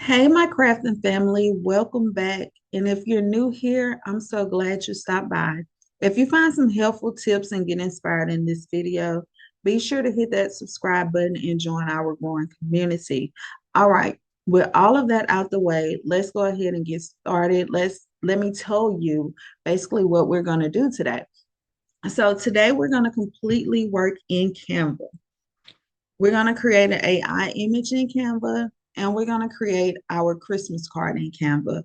Hey, my crafting family, welcome back. And if you're new here, I'm so glad you stopped by. If you find some helpful tips and get inspired in this video, be sure to hit that subscribe button and join our growing community. All right, with all of that out the way, let's go ahead and get started. Let me tell you basically what we're going to do today. So today we're going to completely work in Canva. We're going to create an AI image in Canva and we're going to create our Christmas card in Canva.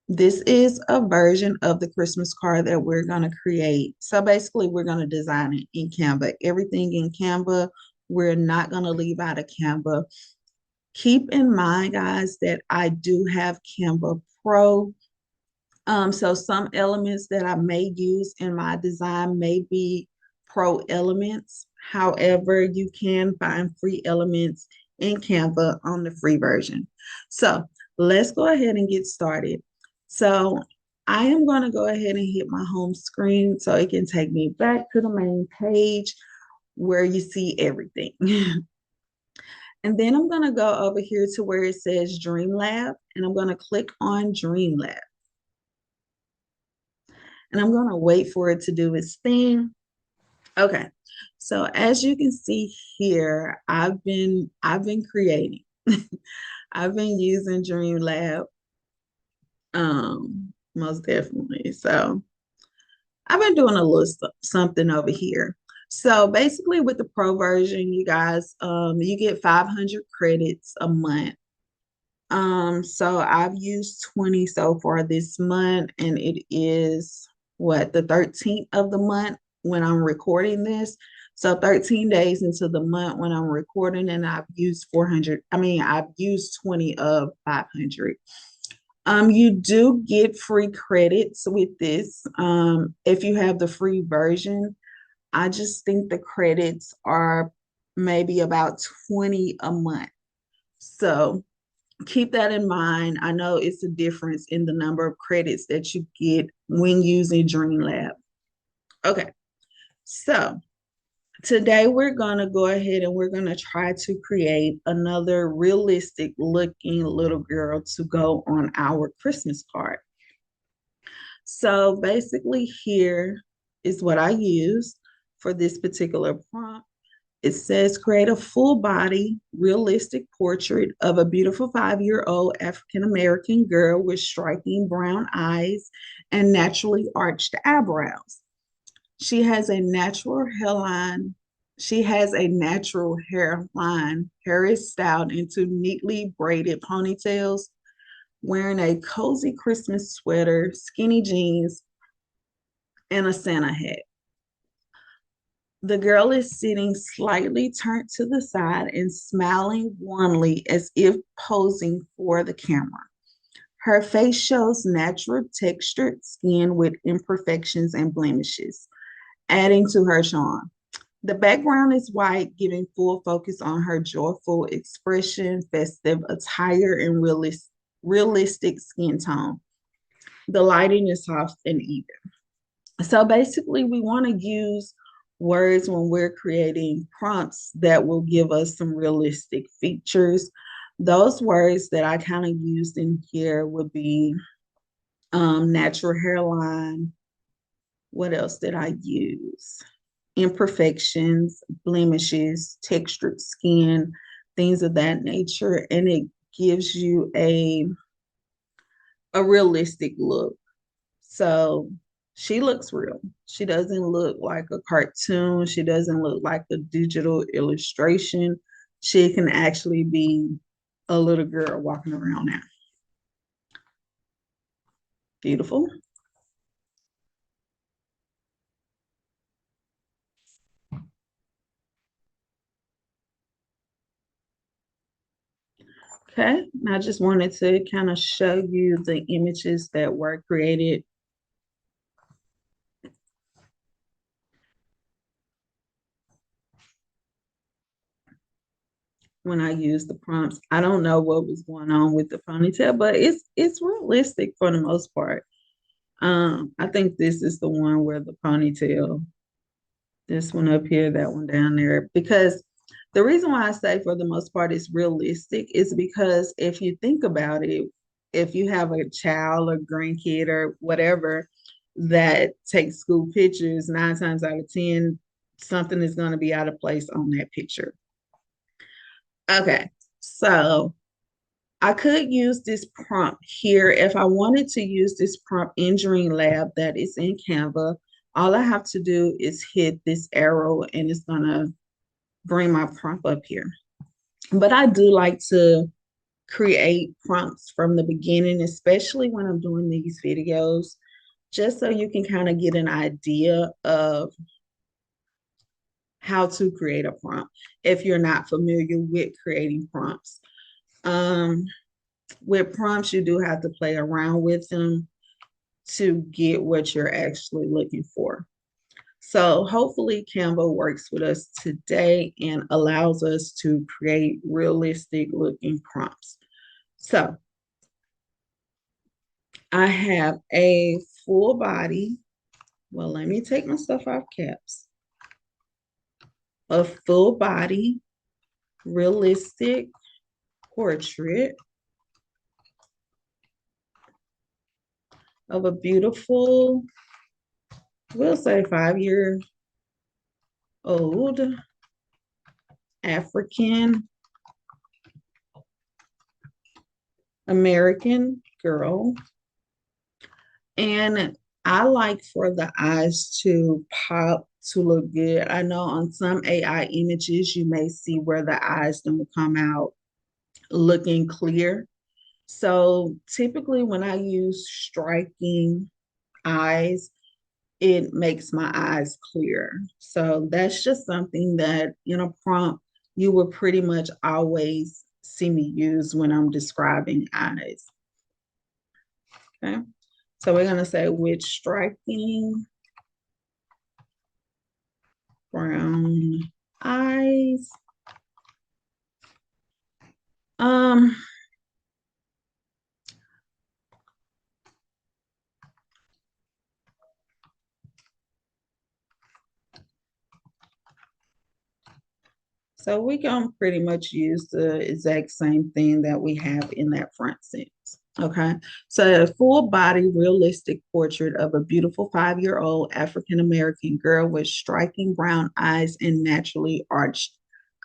This is a version of the Christmas card that we're going to create. So basically, we're going to design it in Canva. Everything in Canva, we're not going to leave out of Canva. Keep in mind, guys, that I do have Canva Pro. So some elements that I may use in my design may be pro elements. However, you can find free elements in Canva on the free version. So let's go ahead and get started. So I am going to go ahead and hit my home screen so it can take me back to the main page where you see everything. And then I'm going to go over here to where it says Dream Lab, and I'm going to click on Dream Lab. And I'm going to wait for it to do its thing. Okay. So as you can see here, I've been creating. I've been using Dream Lab most definitely. So I've been doing a little something over here. So basically with the pro version, you guys you get 500 credits a month. So I've used 20 so far this month, and it is what, the 13th of the month when I'm recording this. So 13 days into the month when I'm recording, and I've used 400. I've used 20 of 500. You do get free credits with this. If you have the free version, I just think the credits are maybe about 20 a month. So keep that in mind. I know it's a difference in the number of credits that you get when using Dreamlab. Okay, so today we're going to go ahead and we're going to try to create another realistic looking little girl to go on our Christmas card. So basically here is what I use for this particular prompt. It says create a full body, realistic portrait of a beautiful 5-year-old African American girl with striking brown eyes and naturally arched eyebrows. She has a natural hairline. She has a natural hairline. Hair is styled into neatly braided ponytails, wearing a cozy Christmas sweater, skinny jeans, and a Santa hat. The girl is sitting slightly turned to the side and smiling warmly as if posing for the camera. Her face shows natural textured skin with imperfections and blemishes, adding to her charm. The background is white, giving full focus on her joyful expression, festive attire, and realistic skin tone. The lighting is soft and even. So basically, we want to use words when we're creating prompts that will give us some realistic features. Those words that I kind of used in here would be natural hairline. What else did I use? Imperfections, blemishes, textured skin, things of that nature. And it gives you a realistic look. So she looks real. She doesn't look like a cartoon. She doesn't look like a digital illustration. She can actually be a little girl walking around now. Beautiful. Okay, I just wanted to kind of show you the images that were created. When I used the prompts, I don't know what was going on with the ponytail, but it's realistic for the most part. I think this is the one where the ponytail, this one up here, that one down there, because The reason why I say for the most part it's realistic is because if you think about it, if you have a child or grandkid or whatever that takes school pictures, 9 times out of 10, something is going to be out of place on that picture. Okay, so I could use this prompt here. If I wanted to use this prompt in Dream Lab that is in Canva, all I have to do is hit this arrow and it's going to bring my prompt up here. But I do like to create prompts from the beginning, especially when I'm doing these videos, just so you can kind of get an idea of how to create a prompt if you're not familiar with creating prompts. Um, with prompts, you do have to play around with them to get what you're actually looking for. So hopefully Canva works with us today and allows us to create realistic looking prompts. So I have a full body. Well, let me take my stuff off caps. A full body, realistic portrait of a beautiful, we'll say 5-year-old African American girl. And I like for the eyes to pop, to look good. I know on some AI images, you may see where the eyes don't come out looking clear. So typically when I use striking eyes, it makes my eyes clear. So that's just something that in a prompt, you will pretty much always see me use when I'm describing eyes. Okay. So we're going to say with striking brown eyes. Um, so we can pretty much use the exact same thing that we have in that front sentence. Okay, so a full body realistic portrait of a beautiful 5-year-old African American girl with striking brown eyes and naturally arched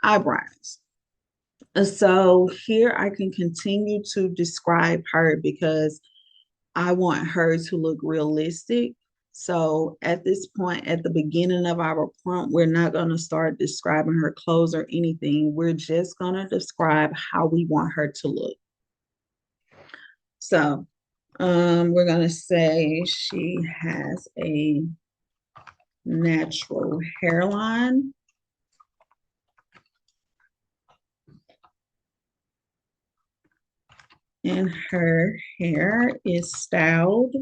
eyebrows. So here I can continue to describe her because I want her to look realistic. So at this point, at the beginning of our prompt, we're not going to start describing her clothes or anything. We're just going to describe how we want her to look. So we're going to say she has a natural hairline. And her hair is styled.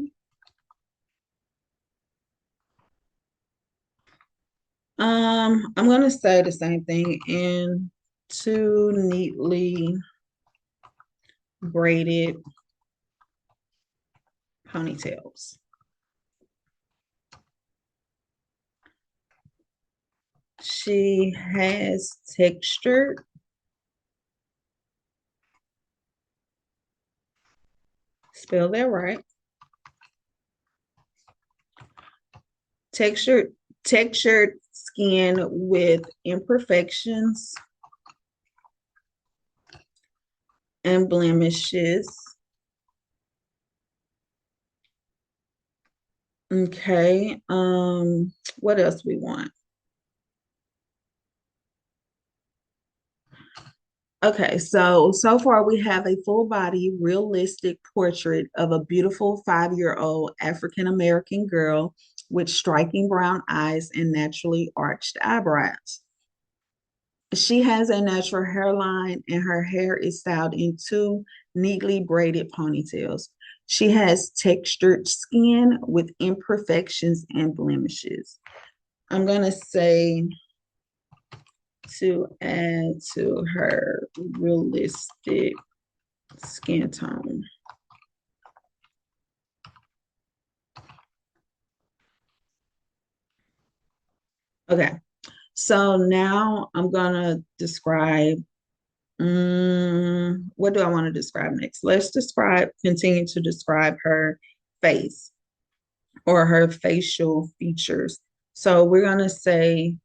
I'm gonna say the same thing in two neatly braided ponytails. She has textured, spell that right. Textured, textured skin with imperfections and blemishes. Okay, what else we want? Okay, so far we have a full body, realistic portrait of a beautiful 5-year-old African American girl with striking brown eyes and naturally arched eyebrows. She has a natural hairline and her hair is styled in two neatly braided ponytails. She has textured skin with imperfections and blemishes. I'm going to say to add to her realistic skin tone. Okay, So now I'm gonna describe, what do I want to describe next? Let's continue to describe her face or her facial features. So we're gonna say,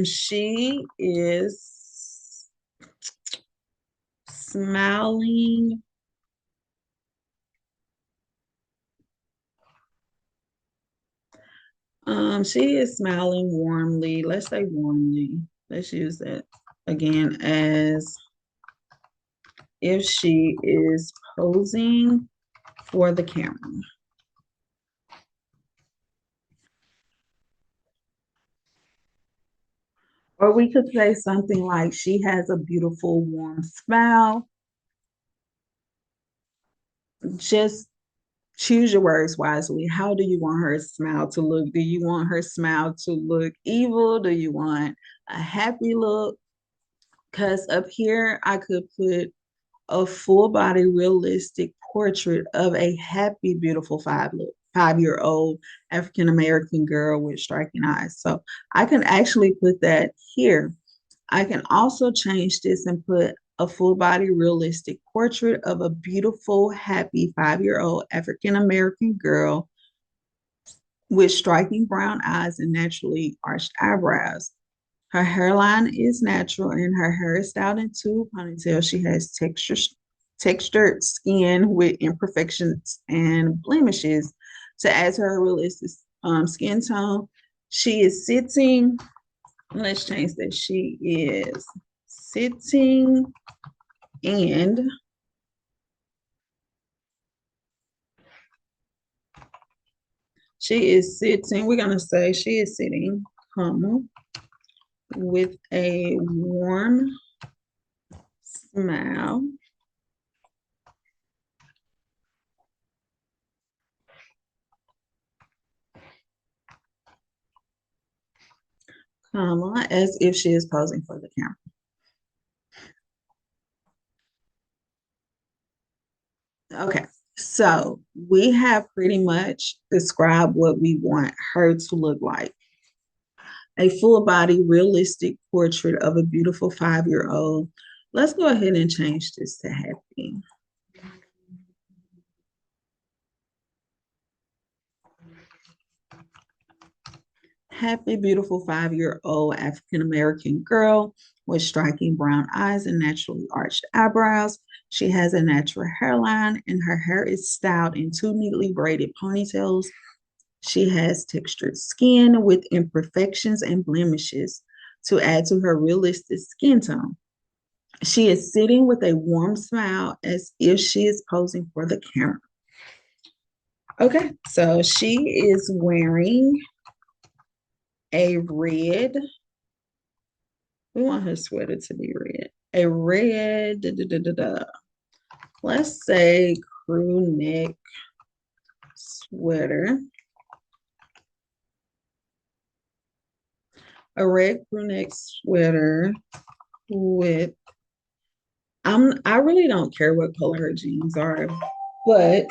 she is smiling. She is smiling warmly. Let's say warmly. Let's use that again as if she is posing for the camera. Or we could say something like she has a beautiful warm smile. Just choose your words wisely. How do you want her smile to look? Do you want her smile to look evil? Do you want a happy look? Because up here, I could put a full body realistic portrait of a happy, beautiful 5-year old African American girl with striking eyes. So I can actually put that here. I can also change this and put a full body realistic portrait of a beautiful, happy 5-year old African American girl with striking brown eyes and naturally arched eyebrows. Her hairline is natural and her hair is styled into a ponytail. She has textured skin with imperfections and blemishes to add to her realistic skin tone. She is sitting, let's change that. She is sitting and we're going to say she is sitting, comma, with a warm smile, comma, as if she is posing for the camera. Okay, so we have pretty much described what we want her to look like. A full body, realistic portrait of a beautiful 5-year old. Let's go ahead and change this to happy. Happy, beautiful 5-year old African American girl with striking brown eyes and naturally arched eyebrows. She has a natural hairline and her hair is styled in two neatly braided ponytails. She has textured skin with imperfections and blemishes to add to her realistic skin tone. She is sitting with a warm smile as if she is posing for the camera. Okay, so she is wearing a red, we want her sweater to be red, a red, let's say crew neck sweater, a red crew neck sweater with, I really don't care what color her jeans are, but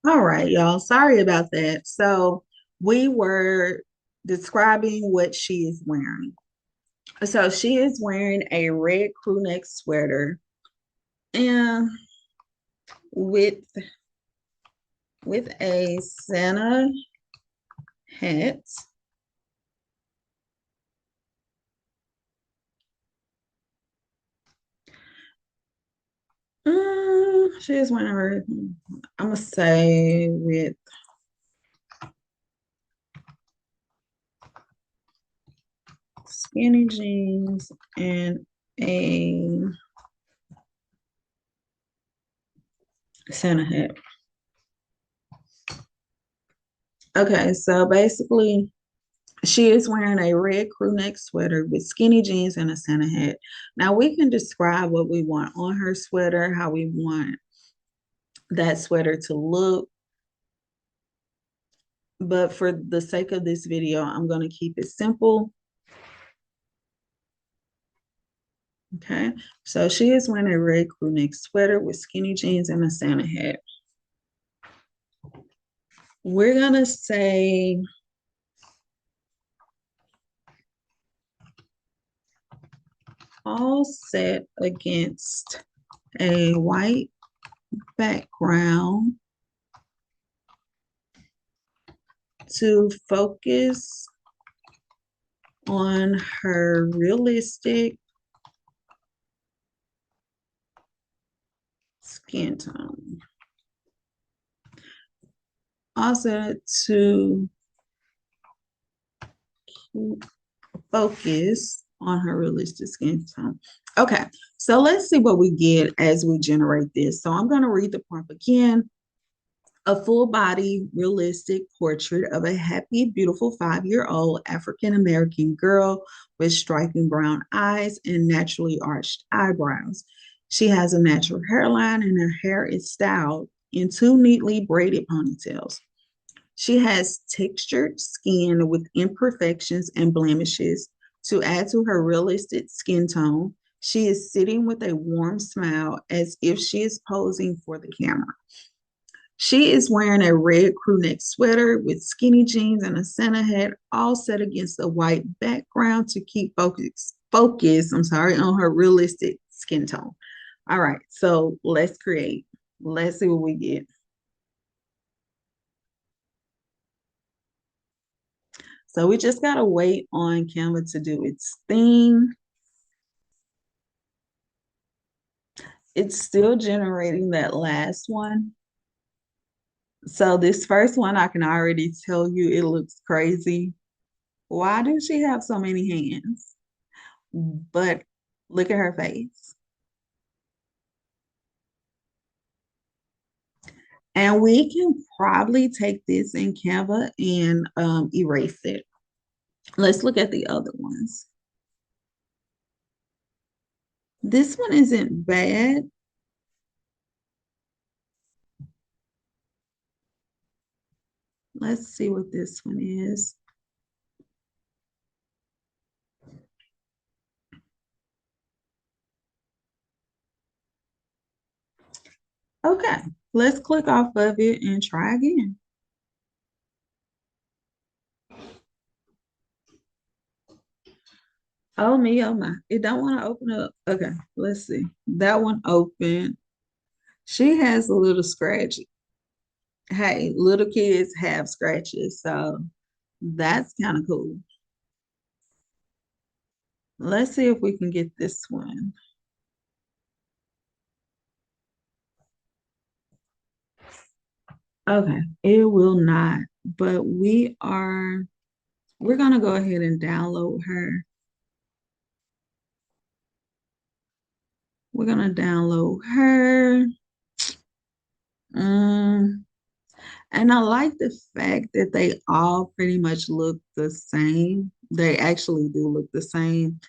all right, y'all. Sorry about that. So we were describing what she is wearing. So she is wearing a red crew neck sweater and with a Santa hat. She is wearing her, I'm gonna say with skinny jeans and a Santa hat. Okay, so basically she is wearing a red crew neck sweater with skinny jeans and a Santa hat. Now we can describe what we want on her sweater, how we want that sweater to look. But for the sake of this video, I'm going to keep it simple. Okay, so she is wearing a red crew neck sweater with skinny jeans and a Santa hat. We're gonna say all set against a white background to focus on her realistic skin tone. Also to focus on her realistic skin tone. Okay, so let's see what we get as we generate this. So I'm going to read the prompt again. A full body, realistic portrait of a happy, beautiful 5-year-old African American girl with striking brown eyes and naturally arched eyebrows. She has a natural hairline and her hair is styled in two neatly braided ponytails. She has textured skin with imperfections and blemishes. To add to her realistic skin tone, she is sitting with a warm smile as if she is posing for the camera. She is wearing a red crew neck sweater with skinny jeans and a Santa hat, all set against a white background to keep focus, on her realistic skin tone. All right, so let's create. Let's see what we get. So we just gotta wait on Canva to do its thing. It's still generating that last one. So this first one, I can already tell you it looks crazy. Why does she have so many hands? But look at her face. And we can probably take this in Canva and erase it. Let's look at the other ones. This one isn't bad. Let's see what this one is. Okay, let's click off of it and try again. Oh me, oh my. It don't want to open up. Okay, let's see. That one open. She has a little scratch. Hey, little kids have scratches, so that's kind of cool. Let's see if we can get this one. Okay, it will not, but we're gonna go ahead and download her. We're gonna download her. Um, and I like the fact that they all pretty much look the same. They actually do look the same,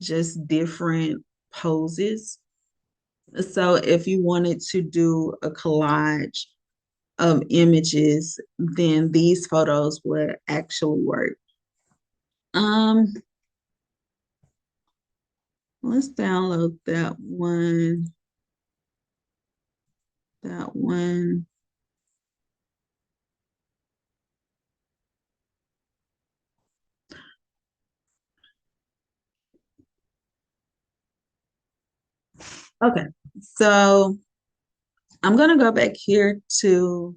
just different poses. So if you wanted to do a collage of images, then these photos would actually work. Um, let's download that one. That one. Okay, so I'm gonna go back here to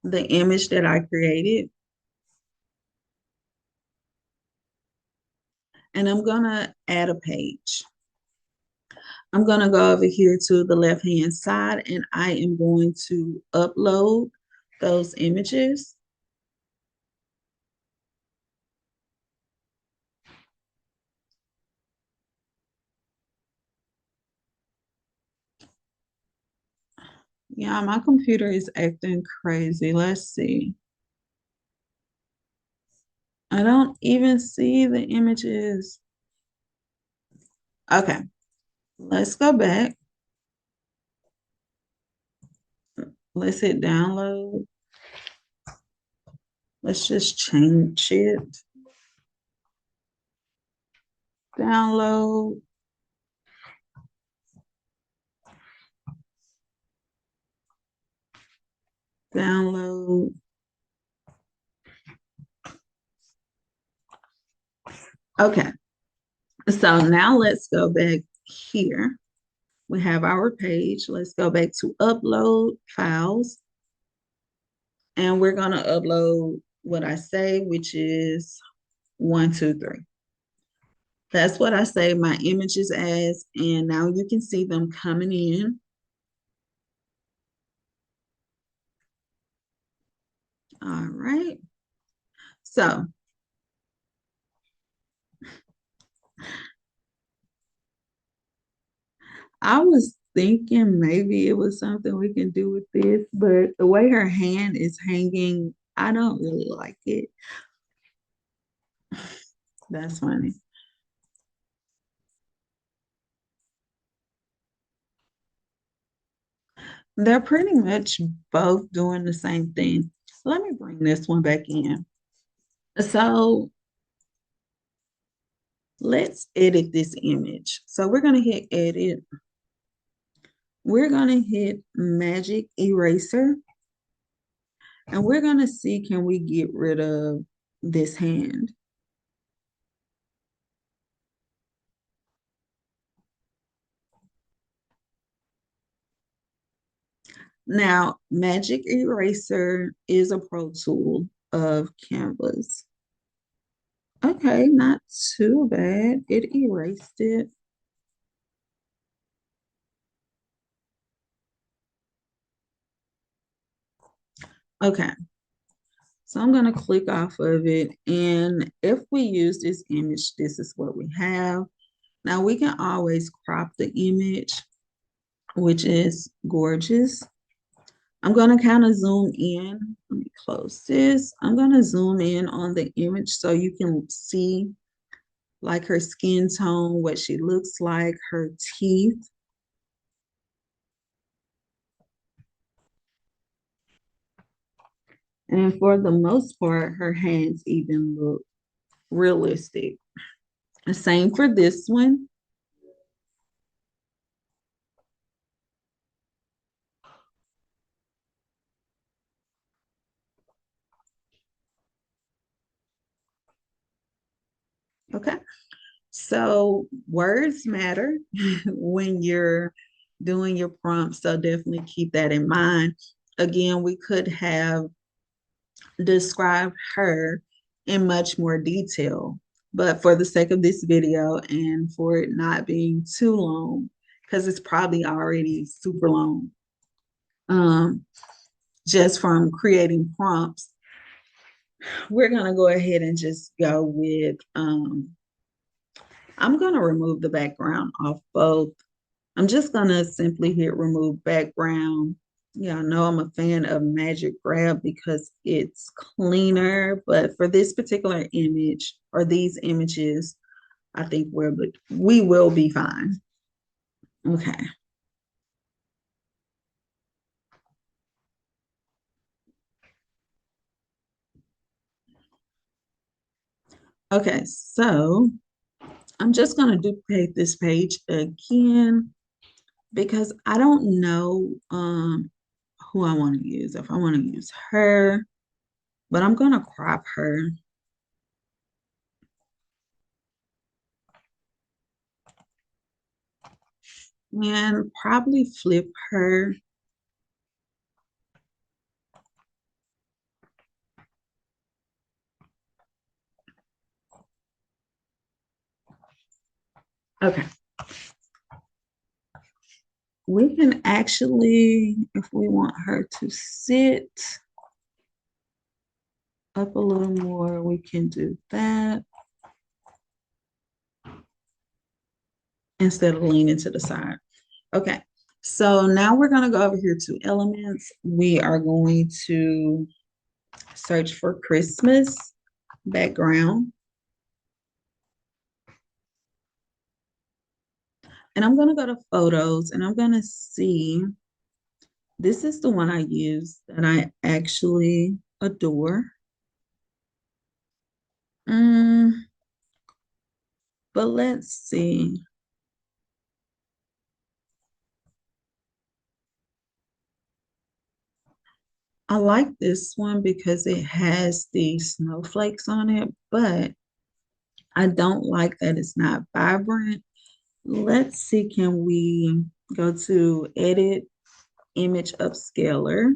the image that I created, and I'm gonna add a page. I'm gonna go over here to the left-hand side, and I am going to upload those images. Yeah, my computer is acting crazy. Let's see. I don't even see the images. Okay, let's go back. Let's hit download. Let's just change it. Download. Download. Okay, so now let's go back here. We have our page. Let's go back to upload files. And we're going to upload what I say, which is 1, 2, 3. That's what I say my images as. And now you can see them coming in. All right. So I was thinking maybe it was something we can do with this, but the way her hand is hanging, I don't really like it. That's funny. They're pretty much both doing the same thing. Let me bring this one back in. So let's edit this image. So we're going to hit edit. We're going to hit magic eraser. And we're going to see, can we get rid of this hand? Now, Magic Eraser is a pro tool of Canvas. Okay, not too bad. It erased it. Okay, so I'm going to click off of it. And if we use this image, this is what we have. Now, we can always crop the image, which is gorgeous. I'm going to kind of zoom in. Let me close this. I'm going to zoom in on the image so you can see like her skin tone, what she looks like, her teeth. And for the most part, her hands even look realistic. The same for this one. Okay. So words matter when you're doing your prompts. So definitely keep that in mind. Again, we could have described her in much more detail, but for the sake of this video and for it not being too long, because it's probably already super long, um, just from creating prompts, we're going to go ahead and just go with, I'm going to remove the background off both. I'm just going to simply hit remove background. Yeah, I know I'm a fan of Magic Grab because it's cleaner, but for this particular image or these images, I think we will be fine. Okay. Okay, so I'm just going to duplicate this page again because I don't know who I want to use. If I want to use her, but I'm going to crop her. And probably flip her. Okay. We can actually, if we want her to sit up a little more, we can do that instead of leaning to the side. Okay, so now we're going to go over here to elements. We are going to search for Christmas background. And I'm going to go to photos and I'm going to see, this is the one I use that I actually adore. Mm, but let's see. I like this one because it has the snowflakes on it, but I don't like that it's not vibrant. Let's see, can we go to edit image upscaler?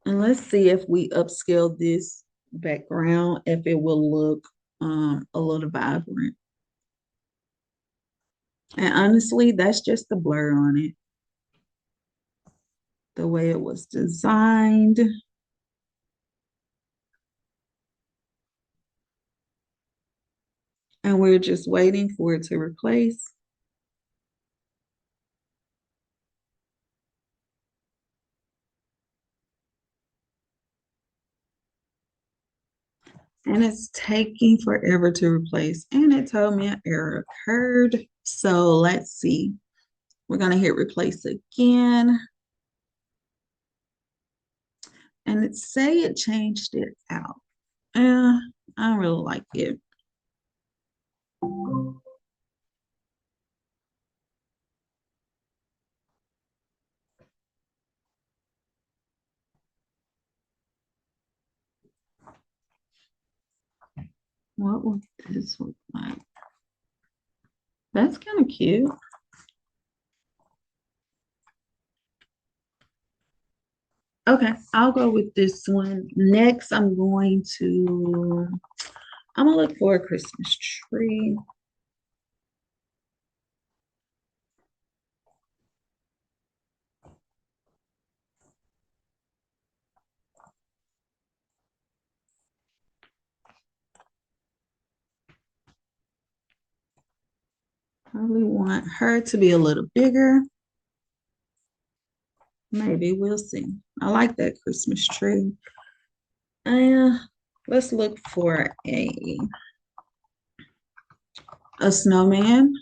And let's see if we upscale this background, if it will look a little vibrant. And honestly, that's just the blur on it, the way it was designed. And we're just waiting for it to replace. And it's taking forever to replace. And it told me an error occurred. So let's see. We're going to hit replace again. And it say it changed it out. I don't really like it. What would this look like? That's kind of cute. Okay, I'll go with this one. Next, I'm gonna look for a Christmas tree. Probably want her to be a little bigger. Maybe we'll see. I like that Christmas tree. Uh, let's look for a snowman.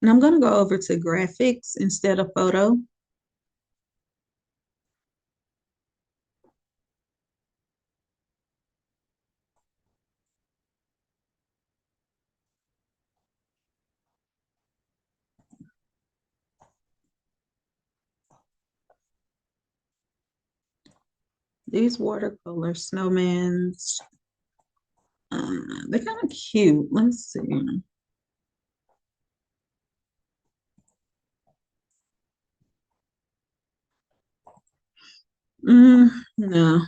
And I'm gonna go over to graphics instead of photo. These watercolor snowmans, they're kind of cute. Let's see. No.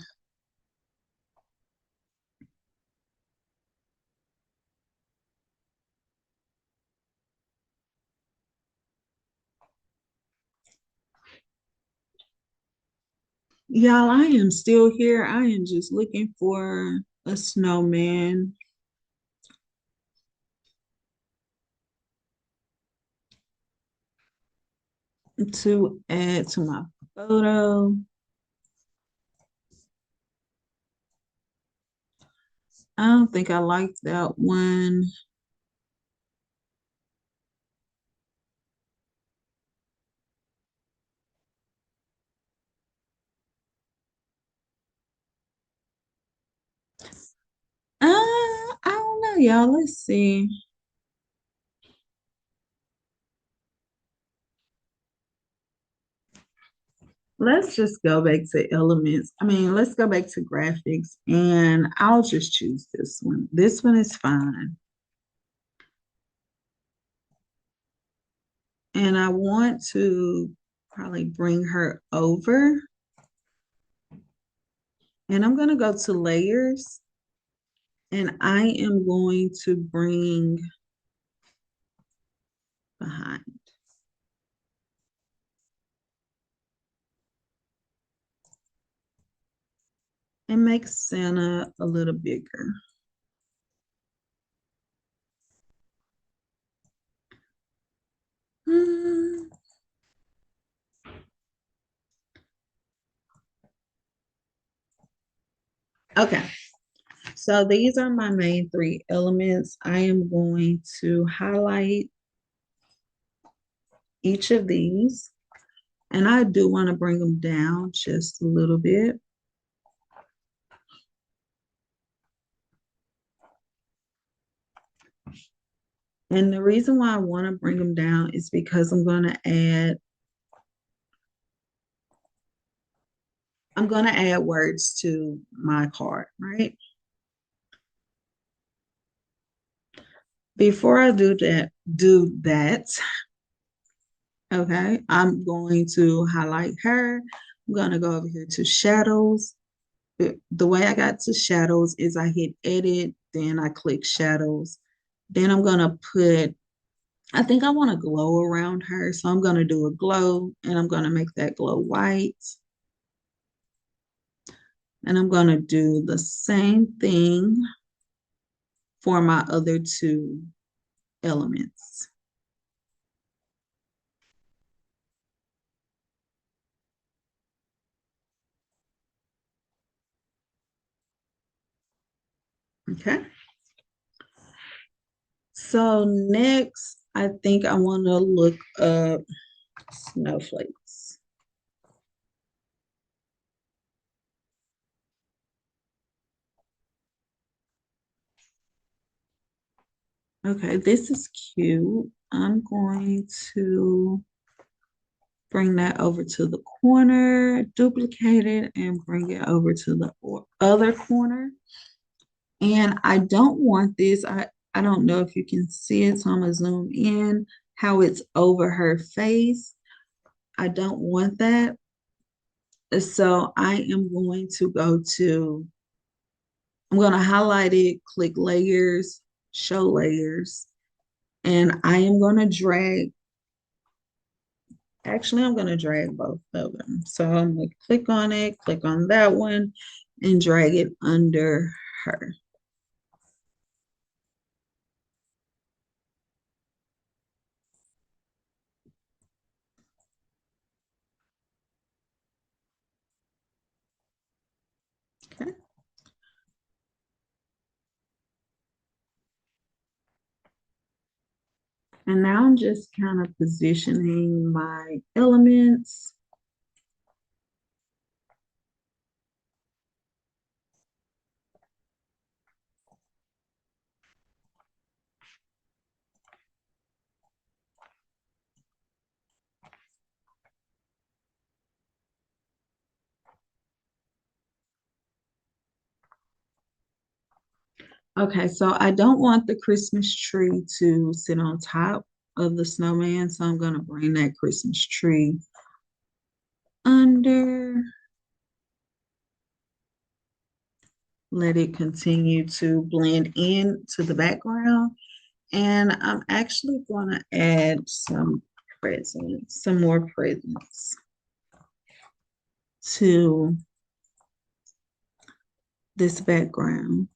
Y'all, I am still here. I am just looking for a snowman to add to my photo. I don't think I like that one. I don't know, y'all. Let's see. Let's just go back to elements. I mean, let's go back to graphics and I'll just choose this one. This one is fine. And I want to probably bring her over. And I'm going to go to layers and I am going to bring behind and make Santa a little bigger. Hmm. Okay, so these are my main three elements. I am going to highlight each of these, and I do want to bring them down just a little bit. And the reason why I want to bring them down is because I'm going to add words to my card, right? Before I do that, okay, I'm going to highlight her. I'm going to go over here to shadows. The way I got to shadows is I hit edit, then I click shadows. Then I'm going to I think I want a glow around her. So I'm going to do a glow and I'm going to make that glow white. And I'm going to do the same thing for my other two elements. Okay. So next, I think I want to look up snowflakes. Okay, this is cute. I'm going to bring that over to the corner, duplicate it, and bring it over to the other corner. And I don't want this. I don't know if you can see it, so I'm gonna zoom in how it's over her face. I don't want that. So I'm going to highlight it, click layers, show layers, and I am going to I'm going to drag both of them. So I'm going to click on it, click on that one, and drag it under her. Okay. And now I'm just kind of positioning my elements. Okay, so I don't want the Christmas tree to sit on top of the snowman, so I'm going to bring that Christmas tree under, let it continue to blend in to the background. And I'm actually going to add some more presents to this background.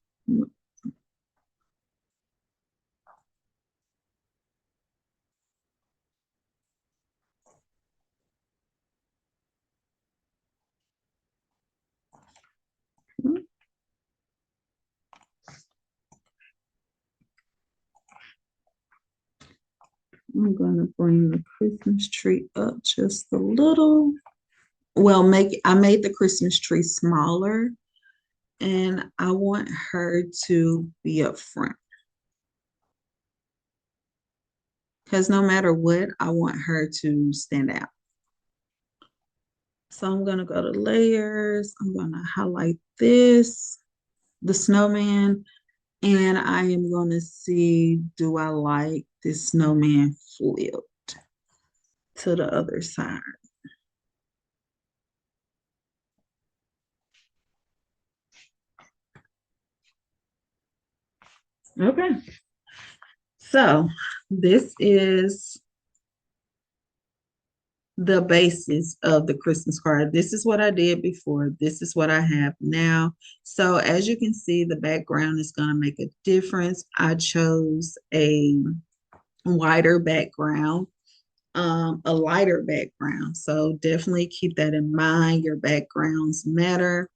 I'm going to bring the Christmas tree up just a little. Well, I made the Christmas tree smaller and I want her to be up front. Because no matter what, I want her to stand out. So I'm going to go to layers. I'm going to highlight the snowman, and I am going to see, do I like this snowman flipped to the other side? Okay. So this is the basis of the Christmas card. This is what I did before. This is what I have now. So as you can see, the background is going to make a difference. I chose a wider background, a lighter background. So definitely keep that in mind. Your backgrounds matter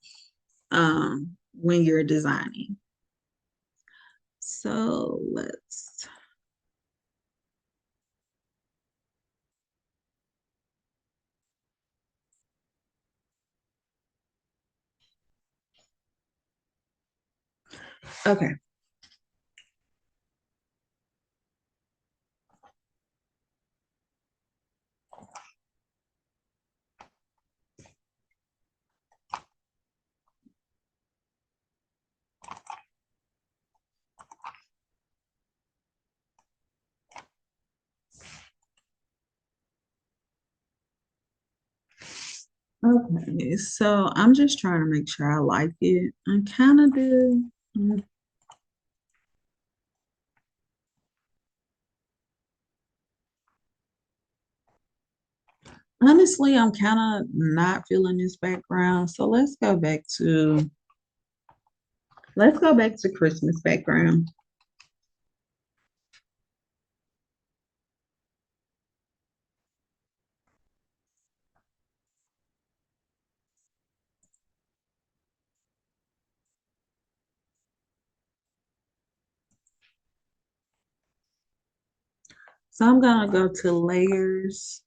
when you're designing. So okay. Okay, so I'm just trying to make sure I like it. I kind of do. Honestly, I'm kind of not feeling this background. So let's go back to Christmas background. So I'm gonna go to layers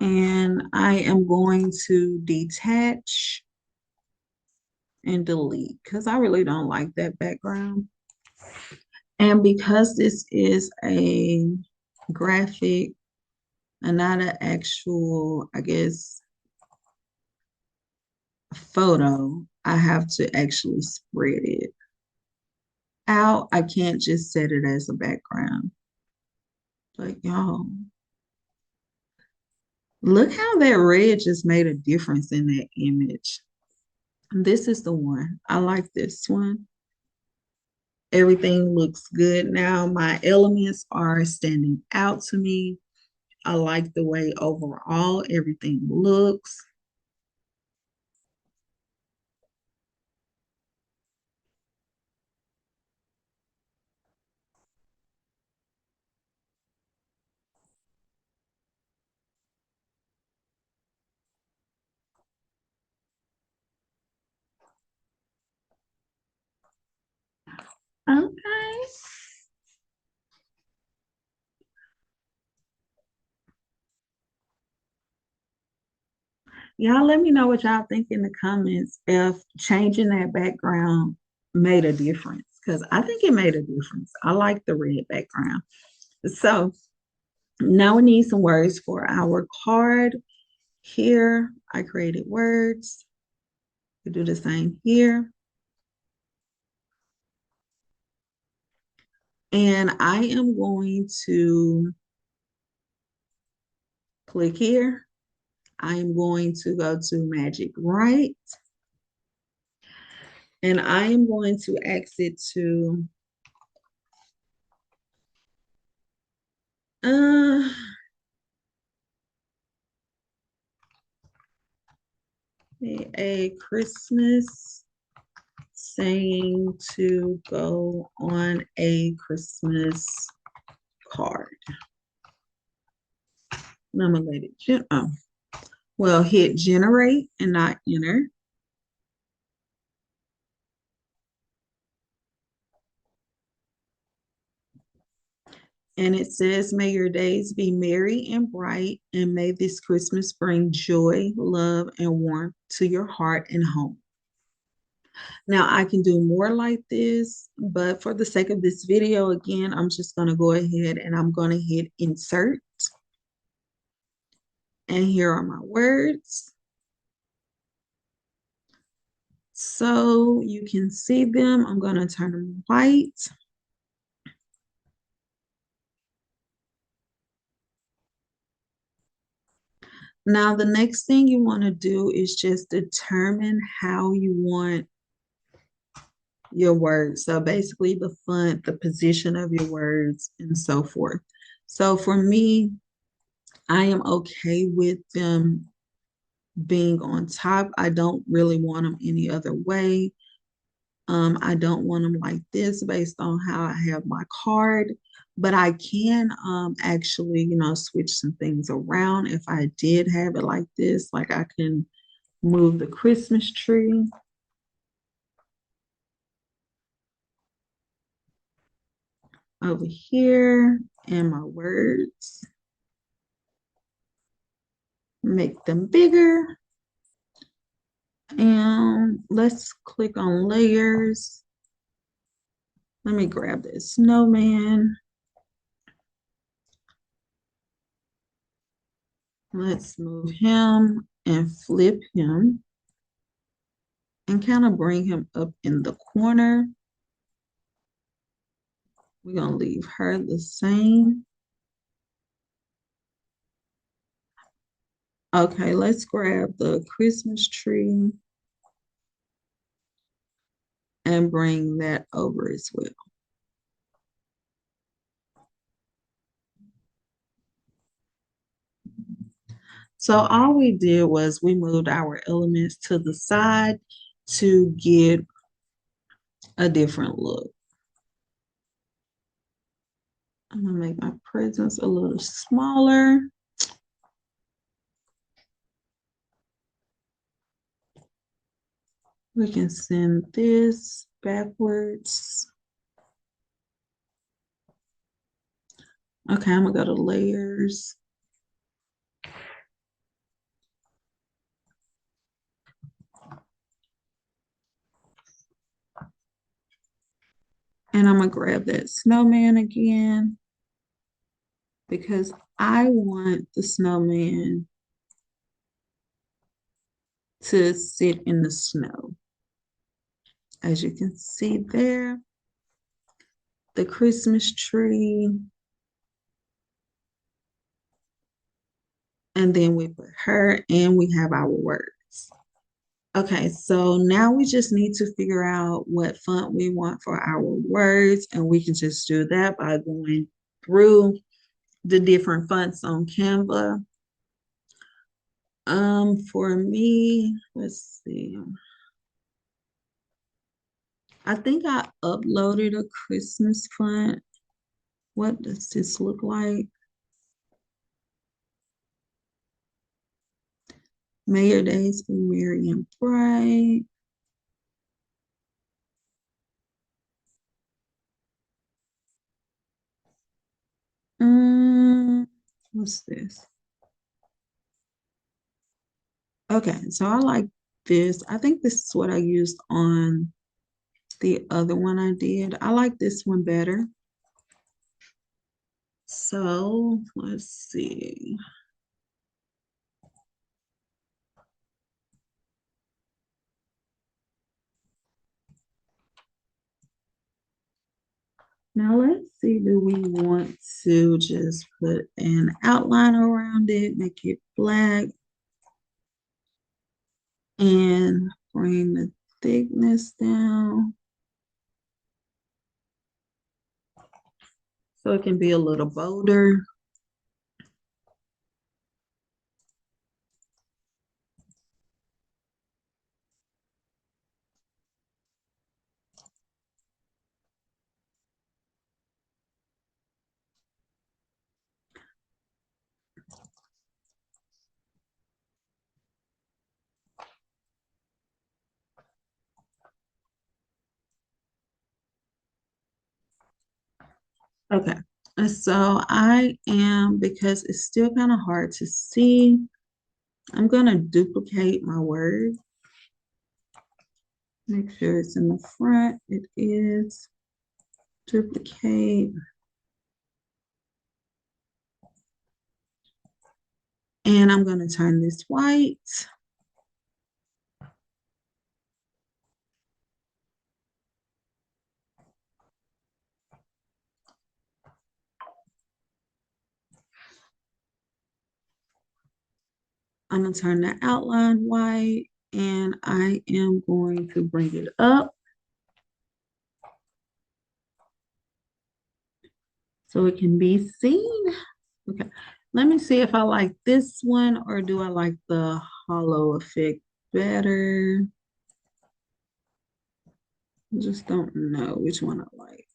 and I am going to detach and delete because I really don't like that background. And because this is a graphic and not an actual, I guess, photo, I have to actually spread it out. I can't just set it as a background. Like, y'all, look how that red just made a difference in that image. This is the one. I like this one. Everything looks good now. My elements are standing out to me. I like the way overall everything looks. Okay. Y'all let me know what y'all think in the comments if changing that background made a difference. Because I think it made a difference. I like the red background. So now we need some words for our card. Here, I created words. We do the same here. And I am going to click here. I am going to go to Magic Write. And I am going to exit to uh, a Christmas saying to go on a Christmas card. And I'm gonna let it well, hit generate and not enter. And it says, may your days be merry and bright, and may this Christmas bring joy, love, and warmth to your heart and home. Now, I can do more like this, but for the sake of this video, again, I'm just going to go ahead and I'm going to hit insert. And here are my words. So you can see them. I'm going to turn them white. Now, the next thing you want to do is just determine how you want your words. So basically the font, the position of your words, and so forth. So for me, I am okay with them being on top. I don't really want them any other way. I don't want them like this based on how I have my card, but I can actually, switch some things around if I did have it like this. Like I can move the Christmas tree over here and my words, make them bigger. And let's click on layers. Let me grab this snowman. Let's move him and flip him and kind of bring him up in the corner. We're going to leave her the same. Okay, let's grab the Christmas tree and bring that over as well. So all we did was we moved our elements to the side to get a different look. I'm gonna make my presents a little smaller. We can send this backwards. Okay, I'm gonna go to layers. And I'm gonna grab that snowman again because I want the snowman to sit in the snow. As you can see there, the Christmas tree. And then we put her and we have our words. Okay, so now we just need to figure out what font we want for our words, and we can just do that by going through the different fonts on Canva. For me, let's see. I think I uploaded a Christmas font. What does this look like? May your days be merry and bright. What's this? Okay, so I like this. I think this is what I used on the other one I did. I like this one better. So let's see. Now let's see, do we want to just put an outline around it, make it black, and bring the thickness down so it can be a little bolder. Okay, and so I am, because it's still kind of hard to see, I'm gonna duplicate my word. Make sure it's in the front. It is. Duplicate. And I'm going to turn this white. I'm going to turn the outline white, and I am going to bring it up so it can be seen. Okay, let me see if I like this one or do I like the hollow effect better. I just don't know which one I like.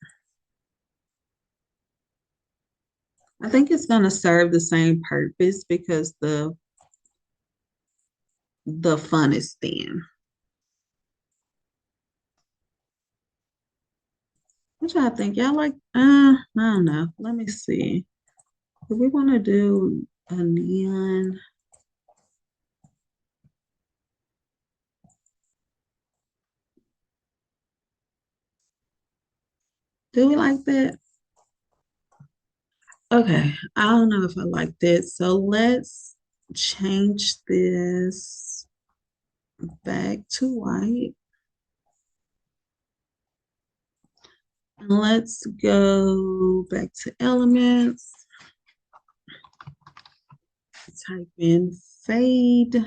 I think it's going to serve the same purpose because the fun is thin. Which I think y'all like, I don't know. Let me see. Do we want to do a neon? Do we like that? Okay, I don't know if I like that. So let's change this back to white. And let's go back to elements. Type in fade.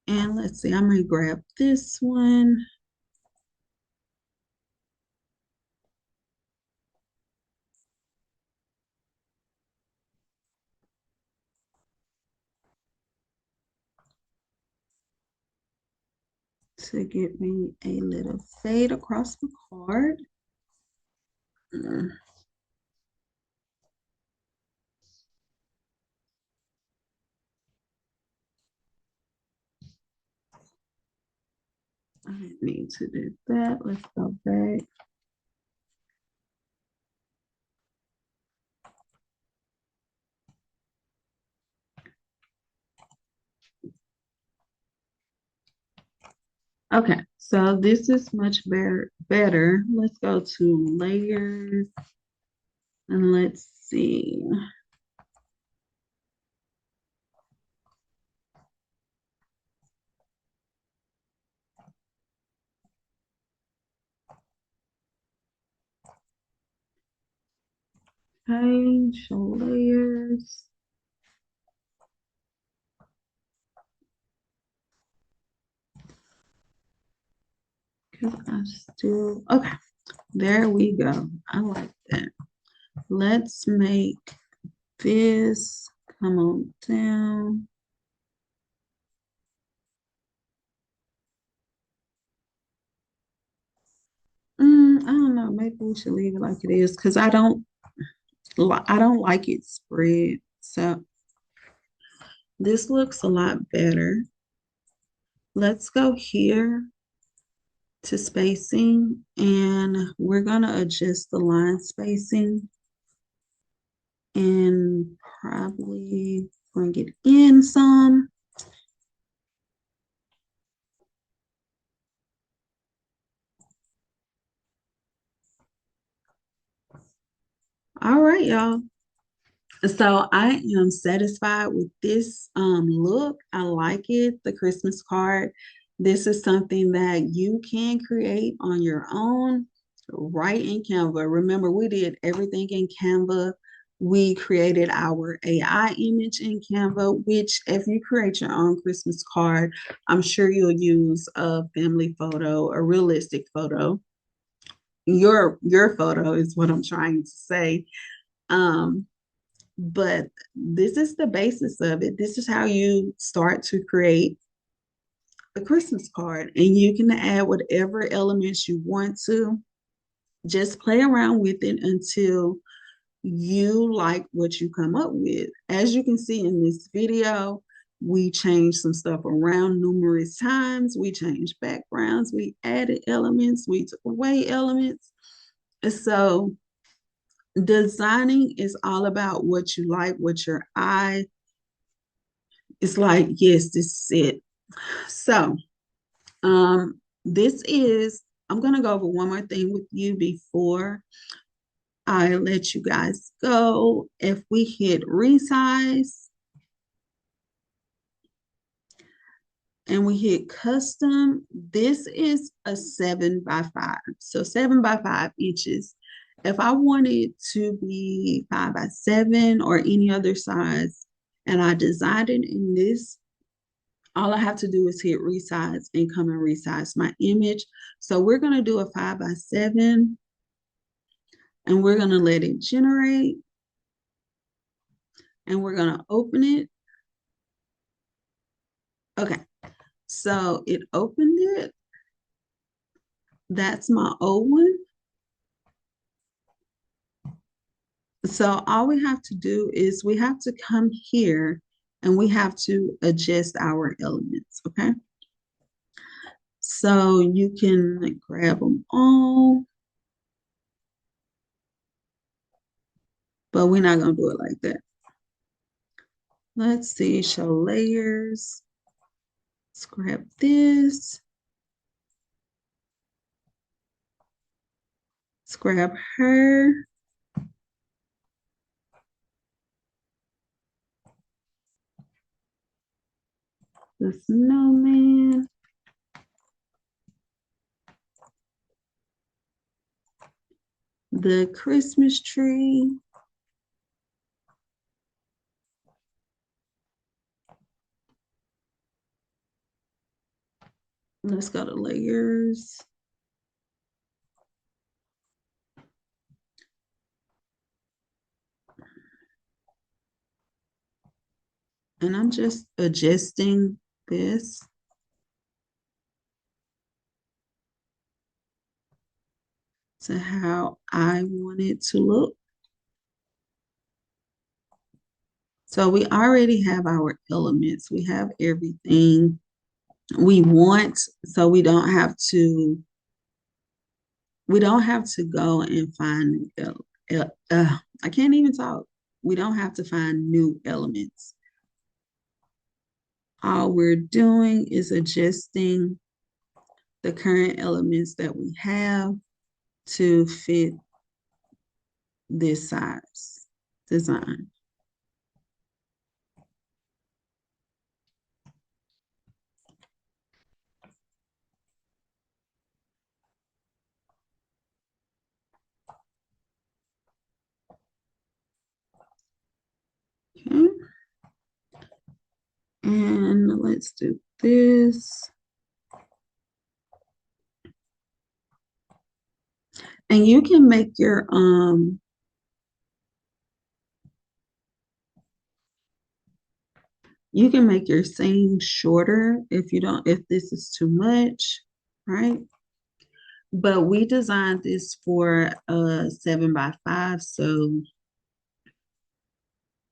And let's see, I'm gonna grab this one. To get me a little fade across the card. I didn't need to do that. Let's go back. Okay, so this is much better. Let's go to layers and let's see. Okay, show layers. Because I still, okay, there we go. I like that. Let's make this come on down. I don't know. Maybe we should leave it like it is because I don't like it spread. So this looks a lot better. Let's go here to spacing and we're gonna adjust the line spacing and probably bring it in some. All right, y'all. So I am satisfied with this look. I like it, the Christmas card. This is something that you can create on your own right in Canva. Remember, we did everything in Canva. We created our AI image in Canva, which if you create your own Christmas card, I'm sure you'll use a family photo, a realistic photo. Your photo is what I'm trying to say. Um, but this is the basis of it. This is how you start to create a Christmas card, and you can add whatever elements you want to. Just play around with it until you like what you come up with. As you can see in this video, we changed some stuff around numerous times. We changed backgrounds, we added elements, we took away elements. So designing is all about what you like, what your eye is like. Yes, this is it. So this is, I'm gonna go over one more thing with you before I let you guys go. If we hit resize and we hit custom, this is a 7x5. So 7x5 inches. If I wanted to be 5x7 or any other size, and I designed it in this, all I have to do is hit resize and come and resize my image. So we're going to do a 5x7 and we're going to let it generate and we're going to open it. Okay, so it opened it. That's my old one. So all we have to do is we have to come here and we have to adjust our elements, okay? So you can grab them all, but we're not gonna do it like that. Let's see, show layers. Let's grab this. Let's grab her. The snowman. the Christmas tree. Let's go to layers. And I'm just adjusting this to how I want it to look. So we already have our elements. We have everything we want, so we don't have to go and find I can't even talk. We don't have to find new elements. All we're doing is adjusting the current elements that we have to fit this size design. Okay. And let's do this. And you can make your saying shorter if this is too much, right? But we designed this for 7x5, so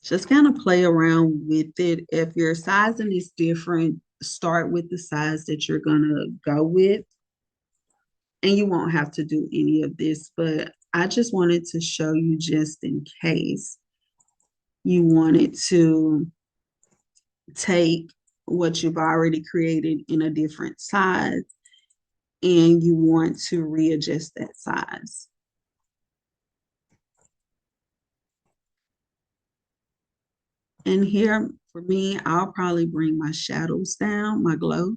just kind of play around with it. If your sizing is different, start with the size that you're gonna go with, and you won't have to do any of this, but I just wanted to show you just in case you wanted to take what you've already created in a different size and you want to readjust that size. And here for me, I'll probably bring my shadows down, my glow.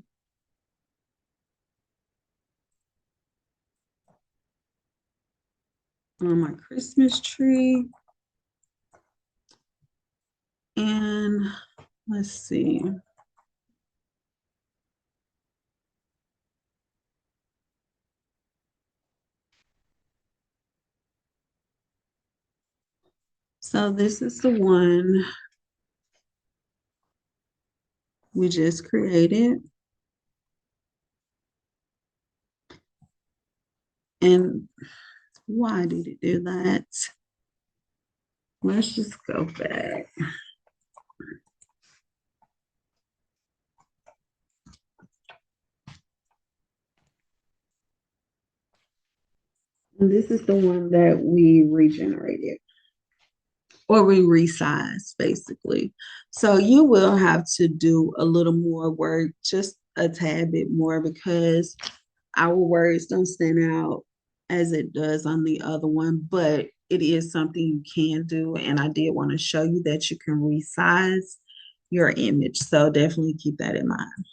On my Christmas tree. And let's see. So this is the one we just created. And why did it do that? Let's just go back. And this is the one that we regenerated or we resized basically. So you will have to do a little more work, just a tad bit more, because our words don't stand out as it does on the other one, but it is something you can do. And I did want to show you that you can resize your image. So definitely keep that in mind.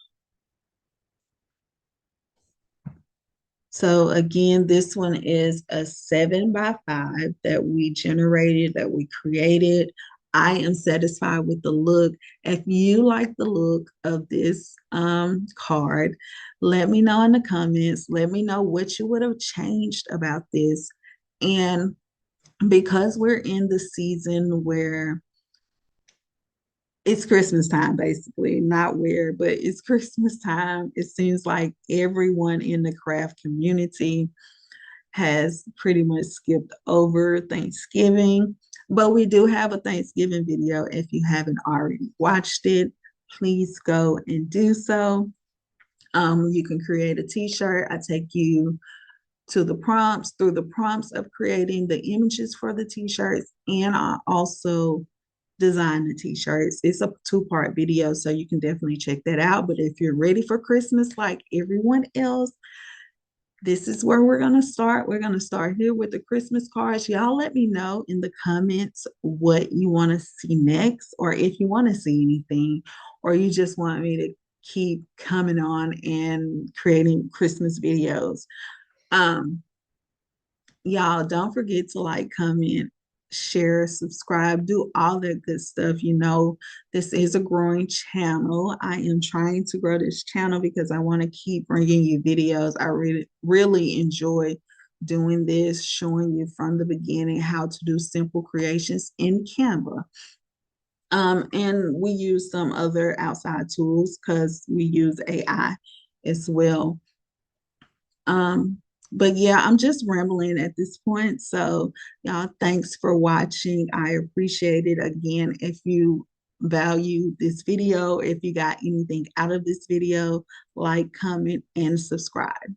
So again, this one is a 7x5 that we generated, that we created. I am satisfied with the look. If you like the look of this card, let me know in the comments. Let me know what you would have changed about this. And because we're in the season where it's Christmas time, basically, not where, but it's Christmas time. It seems like everyone in the craft community has pretty much skipped over Thanksgiving, but we do have a Thanksgiving video. If you haven't already watched it, please go and do so. You can create a t-shirt. I take you to the prompts, through the prompts of creating the images for the t-shirts, and I also design the t-shirts. It's a two-part video, so you can definitely check that out. But if you're ready for Christmas like everyone else, this is where we're going to start. We're going to start here with the Christmas cards. Y'all let me know in the comments what you want to see next, or if you want to see anything, or you just want me to keep coming on and creating Christmas videos. Um, y'all don't forget to like, comment, share, subscribe, do all that good stuff. You know, this is a growing channel. I am trying to grow this channel because I want to keep bringing you videos. I really enjoy doing this, showing you from the beginning how to do simple creations in Canva. And we use some other outside tools because we use AI as well. But yeah, I'm just rambling at this point. So, y'all, thanks for watching. I appreciate it. Again, if you value this video, if you got anything out of this video, like, comment, and subscribe.